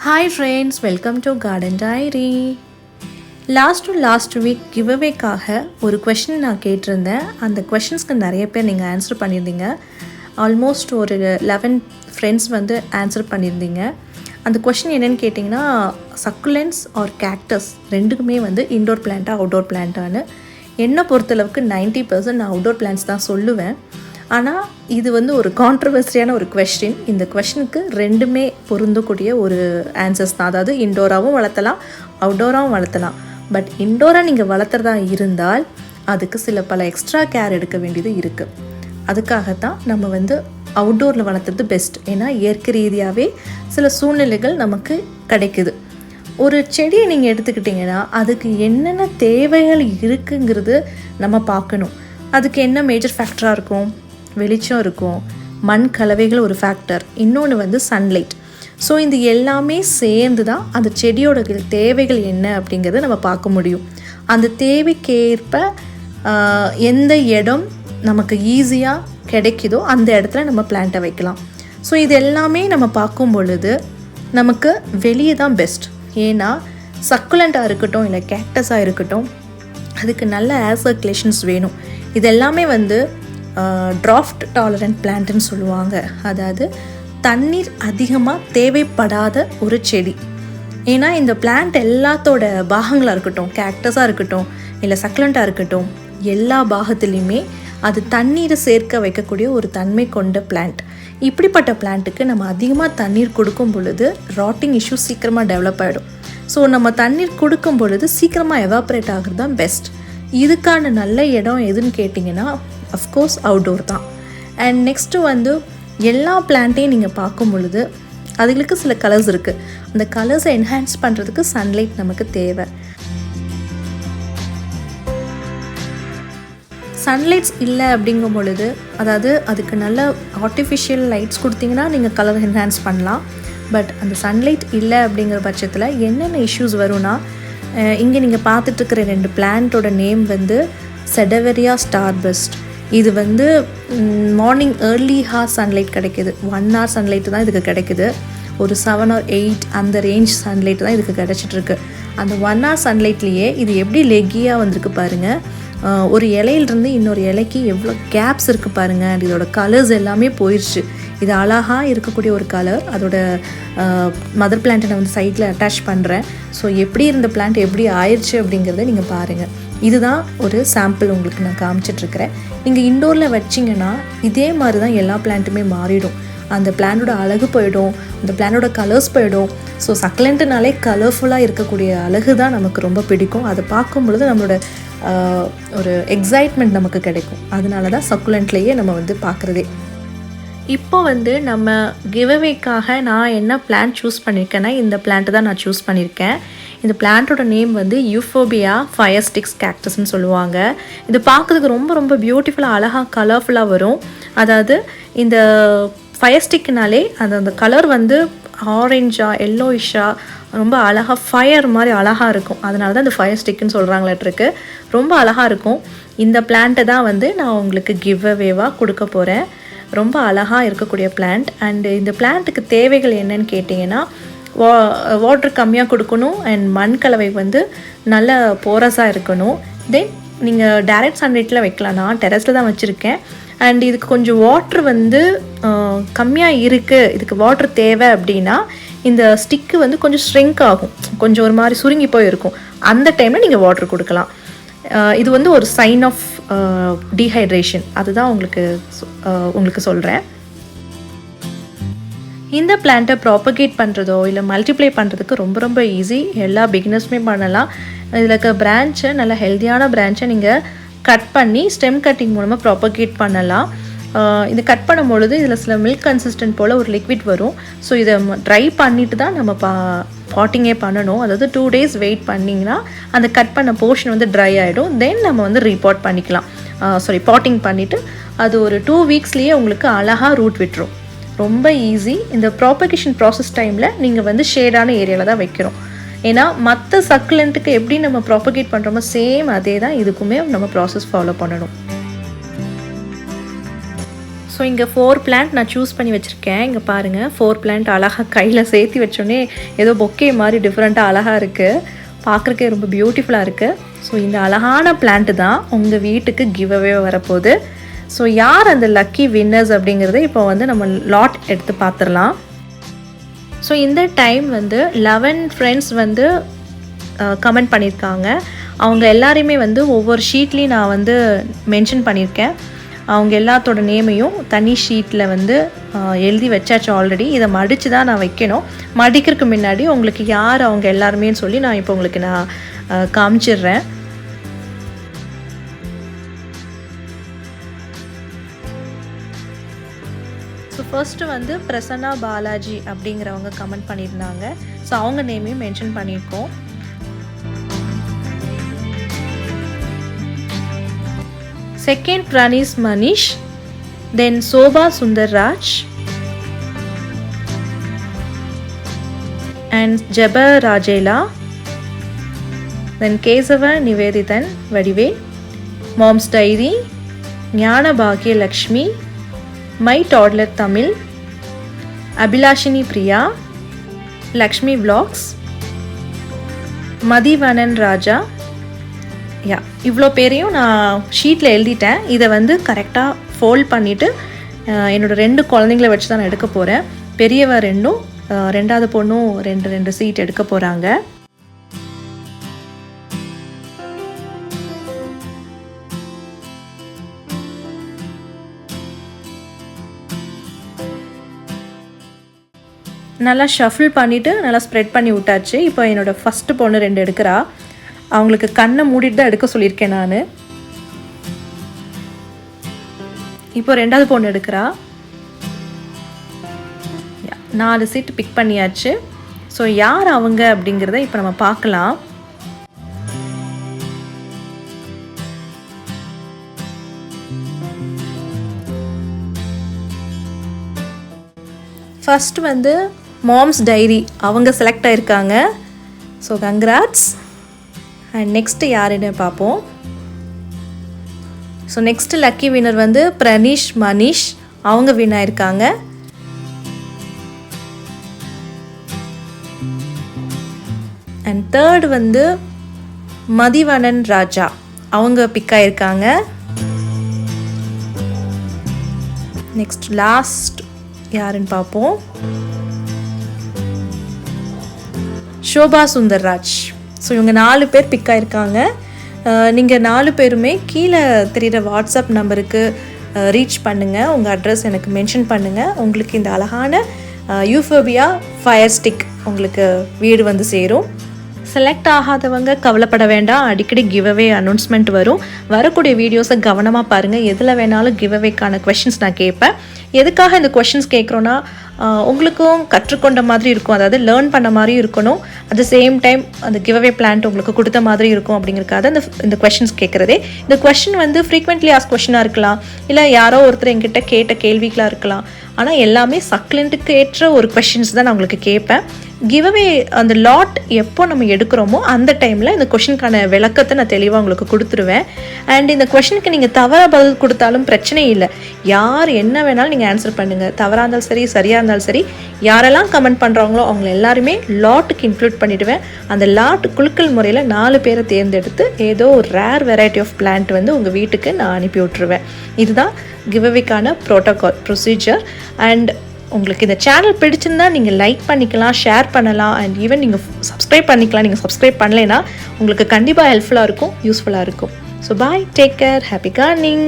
Hi friends, welcome to Garden Diary. Last week கிவ்அவேக்காக ஒரு கொஷின் நான் கேட்டிருந்தேன். அந்த கொஷின்ஸ்க்கு நிறைய பேர் நீங்கள் ஆன்சர் பண்ணியிருந்தீங்க. ஆல்மோஸ்ட் ஒரு 11 ஃப்ரெண்ட்ஸ் வந்து ஆன்சர் பண்ணியிருந்தீங்க. அந்த கொஷின் என்னென்னு கேட்டிங்கன்னா, சக்குலன்ஸ் ஆர் கேக்டஸ் ரெண்டுக்குமே வந்து இன்டோர் பிளான்ட்டா அவுட்டோர் பிளான்ட்டான்னு. என்னை பொறுத்தளவுக்கு 90% நான் அவுட்டோர் பிளான்ட்ஸ் தான் சொல்லுவேன். ஆனால் இது வந்து ஒரு கான்ட்ரவர்சியான ஒரு கொஸ்டின். இந்த கொஸ்டினுக்கு ரெண்டுமே பொருந்தக்கூடிய ஒரு ஆன்சர்ஸ் தான். அதாவது இன்டோராகவும் வளர்த்தலாம், அவுட்டோராகவும் வளர்த்தலாம். பட் இன்டோராக நீங்கள் வளர்த்துறதா இருந்தால் அதுக்கு பல எக்ஸ்ட்ரா கேர் எடுக்க வேண்டியது இருக்குது. அதுக்காகத்தான் நம்ம வந்து அவுட்டோரில் வளர்த்துறது பெஸ்ட். ஏன்னா இயற்கை ரீதியாகவே சில சூழ்நிலைகள் நமக்கு கிடைக்குது. ஒரு செடியை நீங்கள் எடுத்துக்கிட்டிங்கன்னா அதுக்கு என்னென்ன தேவைகள் இருக்குங்கிறது நம்ம பார்க்கணும். அதுக்கு என்ன மேஜர் ஃபேக்டராக இருக்கும்? வெளிச்சம் இருக்கும், மண் கலவைகள் ஒரு ஃபேக்டர், இன்னொன்று வந்து சன்லைட். ஸோ இந்த எல்லாமே சேர்ந்து தான் அந்த செடியோட தேவைகள் என்ன அப்படிங்கிறத நம்ம பார்க்க முடியும். அந்த தேவைக்கேற்ப எந்த இடம் நமக்கு ஈஸியாக கிடைக்குதோ அந்த இடத்துல நம்ம பிளான்ட்டை வைக்கலாம். ஸோ இது எல்லாமே நம்ம பார்க்கும் பொழுது நமக்கு வெளியே தான் பெஸ்ட். ஏன்னா சக்குலண்ட்டாக இருக்கட்டும் இல்லை கேக்டஸாக இருக்கட்டும், அதுக்கு நல்ல ஏர் சர்க்குலேஷன்ஸ் வேணும். இது எல்லாமே வந்து ட்ராஃப்ட் டாலரண்ட் பிளான்ட்டுன்னு சொல்லுவாங்க. அதாவது தண்ணீர் அதிகமாக தேவைப்படாத ஒரு செடி. ஏன்னா இந்த பிளான்ட் எல்லாத்தோட பாகங்களாக இருக்கட்டும், கேக்டஸாக இருக்கட்டும் இல்லை சக்குலண்ட்டாக இருக்கட்டும், எல்லா பாகத்துலேயுமே அது தண்ணீரை சேர்க்க வைக்கக்கூடிய ஒரு தன்மை கொண்ட பிளான்ட். இப்படிப்பட்ட பிளான்ட்டுக்கு நம்ம அதிகமாக தண்ணீர் கொடுக்கும் பொழுது ராட்டிங் இஷ்யூ சீக்கிரமாக டெவலப் ஆகிடும். ஸோ நம்ம தண்ணீர் கொடுக்கும் பொழுது சீக்கிரமாக எவாப்ரேட் ஆகிறது தான் பெஸ்ட். இதுக்கான நல்ல இடம் எதுன்னு கேட்டிங்கன்னா அஃப்கோர்ஸ் அவுட்டோர் தான். அண்ட் நெக்ஸ்ட்டு வந்து எல்லா பிளான்ட்டையும் நீங்கள் பார்க்கும் பொழுது அதுகளுக்கு சில கலர்ஸ் இருக்குது. அந்த கலர்ஸை என்ஹான்ஸ் பண்ணுறதுக்கு சன்லைட் நமக்கு தேவை. சன்லைட்ஸ் இல்லை அப்படிங்கும் பொழுது, அதாவது அதுக்கு நல்ல ஆர்டிஃபிஷியல் லைட்ஸ் கொடுத்தீங்கன்னா நீங்கள் கலர் என்ஹான்ஸ் பண்ணலாம். பட் அந்த சன்லைட் இல்லை அப்படிங்கிற பட்சத்தில் என்னென்ன இஷ்யூஸ் வரும்னா, இங்கே நீங்கள் பார்த்துட்ருக்கிற 2 பிளான்ட்டோட நேம் வந்து செடவெரியா ஸ்டார்பஸ்ட். இது வந்து மார்னிங் ஏர்லி ஹார் சன்லைட் கிடைக்கிது. 1 hour சன்லைட்டு தான் இதுக்கு கிடைக்குது. ஒரு 7 or 8 அந்த ரேஞ்ச் சன்லைட் தான் இதுக்கு கிடச்சிட்ருக்கு. அந்த 1 hour சன்லைட்லேயே இது எப்படி லெக்கியாக வந்திருக்கு பாருங்கள். ஒரு இலையிலிருந்து இன்னொரு இலைக்கு எவ்வளோ கேப்ஸ் இருக்குது பாருங்கள். அண்ட் இதோட கலர்ஸ் எல்லாமே போயிடுச்சு. இது அழகாக இருக்கக்கூடிய ஒரு கலர். அதோட மதர் பிளான்ட்டை நான் வந்து சைட்டில் அட்டாச் பண்ணுறேன். ஸோ எப்படி இருந்த பிளான்ட் எப்படி ஆயிடுச்சு அப்படிங்கிறத நீங்கள் பாருங்கள். இதுதான் ஒரு சாம்பிள் உங்களுக்கு நான் காமிச்சிட்ருக்கிறேன். நீங்கள் இன்டோரில் வச்சிங்கன்னா இதே மாதிரி தான் எல்லா பிளான்ட்டுமே மாறிடும். அந்த பிளான்ட்டோட அழகு போயிடும், அந்த பிளான்ட்டோட கலர்ஸ் போயிடும். ஸோ சக்குலண்ட்டுனாலே கலர்ஃபுல்லாக இருக்கக்கூடிய அழகு தான் நமக்கு ரொம்ப பிடிக்கும். அதை பார்க்கும் பொழுது நம்மளோட ஒரு எக்ஸைட்மெண்ட் நமக்கு கிடைக்கும். அதனால தான் சக்குலண்ட்லேயே நம்ம வந்து பார்க்குறதே. இப்போ வந்து நம்ம கிவ்அவேக்காக நான் என்ன பிளான்ட் சூஸ் பண்ணியிருக்கேன்னா, இந்த பிளான்ட்டு தான் நான் சூஸ் பண்ணியிருக்கேன். இந்த பிளான்ட்டோட நேம் வந்து யூஃபோபியா ஃபயர் ஸ்டிக்ஸ் கேக்டஸ்ன்னு சொல்லுவாங்க. இது பார்க்குறதுக்கு ரொம்ப ரொம்ப பியூட்டிஃபுல்லாக அழகாக கலர்ஃபுல்லாக வரும். அதாவது இந்த ஃபயர் ஸ்டிக்னாலே அந்த கலர் வந்து ஆரஞ்சாக எல்லோயிஷாக ரொம்ப அழகாக ஃபயர் மாதிரி அழகாக இருக்கும். அதனால தான் இந்த ஃபயர் ஸ்டிக்குன்னு சொல்கிறாங்களாட்டிருக்கு. ரொம்ப அழகாக இருக்கும். இந்த பிளான்ட்டை தான் வந்து நான் உங்களுக்கு கிவ்அவேவாக கொடுக்க போகிறேன். ரொம்ப அழகாக இருக்கக்கூடிய பிளான்ட். அண்டு இந்த பிளான்ட்டுக்கு தேவைகள் என்னன்னு கேட்டிங்கன்னா, வாட்டர் கம்மியாக கொடுக்கணும். அண்ட் மண் கலவை வந்து நல்ல போரஸாக இருக்கணும். தென் நீங்கள் டைரக்ட் சன்லைட்டில் வைக்கலாம். நான் டெரஸில் தான் வச்சுருக்கேன். அண்ட் இதுக்கு கொஞ்சம் வாட்ரு வந்து கம்மியாக இருக்குது, இதுக்கு வாட்ரு தேவை அப்படின்னா இந்த ஸ்டிக்கு வந்து கொஞ்சம் ஸ்ட்ரிங்க் ஆகும், கொஞ்சம் ஒரு மாதிரி சுருங்கி போய் இருக்கும். அந்த டைமில் நீங்கள் வாட்ரு கொடுக்கலாம். இது வந்து ஒரு சைன் ஆஃப் டீஹைட்ரேஷன். அதுதான் உங்களுக்கு சொல்கிறேன். இந்த பிளான்ட்டை ப்ராப்பகேட் பண்ணுறதோ இல்லை மல்டிப்ளை பண்ணுறதுக்கு ரொம்ப ரொம்ப ஈஸி. எல்லா பிகினர்ஸுமே பண்ணலாம். இதில் இருக்க பிரான்ச்சை, நல்ல ஹெல்த்தியான பிரான்ச்சை நீங்கள் கட் பண்ணி ஸ்டெம் கட்டிங் மூலமாக ப்ராப்பகேட் பண்ணலாம். இது கட் பண்ணும்பொழுது இதில் சில மில்க் கன்சிஸ்டன்ட் போல் ஒரு லிக்விட் வரும். ஸோ இதை ட்ரை பண்ணிவிட்டு தான் நம்ம பாட்டிங்கே பண்ணணும். அதாவது 2 days வெயிட் பண்ணிங்கன்னா அந்த கட் பண்ண போர்ஷன் வந்து ட்ரை ஆகிடும். தென் நம்ம வந்து ரீபாட் பண்ணிக்கலாம். பாட்டிங் பண்ணிவிட்டு அது ஒரு 2 weeksலேயே உங்களுக்கு அழகாக ரூட் விட்டுரும். ரொம்ப ஈஸி. இந்த ப்ராப்பகேஷன் ப்ராசஸ் டைமில் நீங்கள் வந்து ஷேடான ஏரியாவில் தான் வைக்கிறோம். ஏன்னா மற்ற சக்குலண்ட்டுக்கு எப்படி நம்ம ப்ராப்பகேட் பண்ணுறோமோ சேம் அதே தான் இதுக்குமே நம்ம ப்ராசஸ் ஃபாலோ பண்ணணும். ஸோ இங்கே 4 பிளான்ட் நான் சூஸ் பண்ணி வச்சுருக்கேன். இங்கே பாருங்கள் 4 பிளான்ட் அழகாக கையில் சேர்த்து வச்சோன்னே ஏதோ பொக்கே மாதிரி டிஃப்ரெண்ட்டாக அழகாக இருக்குது. பார்க்குறக்கே ரொம்ப பியூட்டிஃபுல்லாக இருக்குது. ஸோ இந்த அழகான பிளான்ட்டு தான் உங்கள் வீட்டுக்கு கிவ் அவே வரப்போகுது. ஸோ யார் அந்த லக்கி வின்னர்ஸ் அப்படிங்கிறத இப்போ வந்து நம்ம லாட் எடுத்து பார்த்துடலாம். ஸோ இந்த டைம் வந்து 11 ஃப்ரெண்ட்ஸ் வந்து கமெண்ட் பண்ணியிருக்காங்க. அவங்க எல்லாரையுமே வந்து ஒவ்வொரு ஷீட்லேயும் நான் வந்து மென்ஷன் பண்ணியிருக்கேன். அவங்க எல்லாத்தோட நேமையும் தனி ஷீட்டில் வந்து எழுதி வச்சாச்சு ஆல்ரெடி. இதை மடித்து தான் நான் வைக்கணும். மடிக்கிறதுக்கு முன்னாடி உங்களுக்கு யார் அவங்க எல்லாருமே சொல்லி நான் இப்போ உங்களுக்கு நான் காமிச்சிடுறேன். ஸோ ஃபர்ஸ்ட்டு வந்து பிரசன்னா பாலாஜி அப்படிங்கிறவங்க கமெண்ட் பண்ணியிருந்தாங்க. ஸோ அவங்க நேமையும் மென்ஷன் பண்ணியிருக்கோம். செகண்ட் பிரானிஸ் Manish, then Sobha Sundarraj and Jeba Rajela, then Kesava Nivedithan வடிவே, Mom's Diary, Gnana Bhagyalakshmi, my toddler Tamil, Abhilashini Priya, Lakshmi vlogs, Mathivanan Raja. இவ்வளோ பேரையும் நான் ஷீட்டில் எழுதிட்டேன். இதை வந்து கரெக்டாக ஃபோல்ட் பண்ணிவிட்டு என்னோடய 2 குழந்தைங்கள வச்சு தான் நான் எடுக்க போகிறேன். பெரியவ 2ம் 2வது பொண்ணும் 2 சீட் எடுக்க போகிறாங்க. நல்லா ஷஃபிள் பண்ணிவிட்டு நல்லா ஸ்ப்ரெட் பண்ணி விட்டாச்சு. இப்போ என்னோடய ஃபஸ்ட்டு பொண்ணு 2 எடுக்கிறா. அவங்களுக்கு கண்ணை மூடிட்டு தான் எடுக்க சொல்லியிருக்கேன் நான். இப்போ 2வது பொண்ணு எடுக்கிறா. 4 சீட் பிக் பண்ணியாச்சு. ஸோ யார் அவங்க அப்படிங்கிறத இப்போ நம்ம பார்க்கலாம். ஃபர்ஸ்ட் வந்து மாம்ஸ் டைரி அவங்க செலக்ட் ஆகிருக்காங்க. So congrats. அண்ட் நெக்ஸ்ட்டு யாருன்னு பார்ப்போம். ஸோ நெக்ஸ்ட்டு லக்கி வின்னர் வந்து பிரனிஷ் மனிஷ் அவங்க வின் ஆயிருக்காங்க. அண்ட் தேர்ட் வந்து மதிவனன் ராஜா அவங்க பிக் ஆயிருக்காங்க. நெக்ஸ்ட் லாஸ்ட் யாருன்னு பார்ப்போம். சோபா சுந்தர்ராஜ். ஸோ இவங்க 4 பேர் பிக் ஆயிருக்காங்க. நீங்கள் 4 பேருமே கீழே தெரிகிற வாட்ஸ்அப் நம்பருக்கு ரீச் பண்ணுங்கள். உங்கள் அட்ரஸ் எனக்கு மென்ஷன் பண்ணுங்கள். உங்களுக்கு இந்த அழகான யூஃபோபியா ஃபயர் ஸ்டிக் உங்களுக்கு வீடு வந்து சேரும். செலக்ட் ஆகாதவங்க கவலைப்பட வேண்டாம். அடிக்கடி கிவ் அவே அனௌன்ஸ்மெண்ட் வரும். வரக்கூடிய வீடியோஸை கவனமாக பாருங்கள். எதில் வேணாலும் கிவ் அவேக்கான கொஷின்ஸ் நான் கேட்பேன். எதுக்காக இந்த கொஷின்ஸ் கேட்குறோன்னா உங்களுக்கும் கற்றுக்கொண்ட மாதிரி இருக்கும். அதாவது லேர்ன் பண்ண மாதிரியும் இருக்கணும். அட் த சேம் டைம் அந்த கிவ் அவே பிளான்ட் உங்களுக்கு கொடுத்த மாதிரி இருக்கும். அப்படிங்கிறக்காக இந்த கொஷின்ஸ் கேட்குறதே. இந்த கொஷின் வந்து ஃப்ரீக்வெண்ட்லி ஆஸ்க் கொஷினாக இருக்கலாம், இல்லை யாரோ ஒருத்தர் என்கிட்ட கேட்ட கேள்விகளாக இருக்கலாம். ஆனால் எல்லாமே சக்லண்ட்டுக்கு ஏற்ற ஒரு கொஷின்ஸ் தான் நான் உங்களுக்கு கேட்பேன். கிவ் அவே அந்த லாட் எப்போ நம்ம எடுக்கிறோமோ அந்த டைமில் இந்த கொஷினுக்கான விளக்கத்தை நான் தெளிவாக உங்களுக்கு கொடுத்துருவேன். அண்ட் இந்த கொஷனுக்கு நீங்கள் தவறாக பதில் கொடுத்தாலும் பிரச்சனை இல்லை. யார் என்ன வேணாலும் நீங்கள் ஆன்சர் பண்ணுங்கள். தவறாக இருந்தாலும் சரி, சரியாக இருந்தாலும் சரி, யாரெல்லாம் கமெண்ட் பண்ணுறாங்களோ அவங்க எல்லாருமே லாட்டுக்கு இன்க்ளூட் பண்ணிவிடுவேன். அந்த லாட் குலுக்கல் முறையில் 4 பேரை தேர்ந்தெடுத்து ஏதோ ஒரு ரேர் வெரைட்டி ஆஃப் பிளான்ட் வந்து உங்கள் வீட்டுக்கு நான் அனுப்பி விட்டுருவேன். இதுதான் கிவ் அவேக்கான ப்ரோட்டோகால் ப்ரொசீஜர். அண்ட் உங்களுக்கு இந்த சேனல் பிடிச்சிருந்தா நீங்கள் லைக் பண்ணிக்கலாம், ஷேர் பண்ணலாம், அண்ட் ஈவன் நீங்கள் சப்ஸ்கிரைப் பண்ணிக்கலாம். நீங்கள் சப்ஸ்கிரைப் பண்ணலைன்னா உங்களுக்கு கண்டிப்பாக ஹெல்ப்ஃபுல்லாக இருக்கும், யூஸ்ஃபுல்லாக இருக்கும். So bye, take care, happy gardening.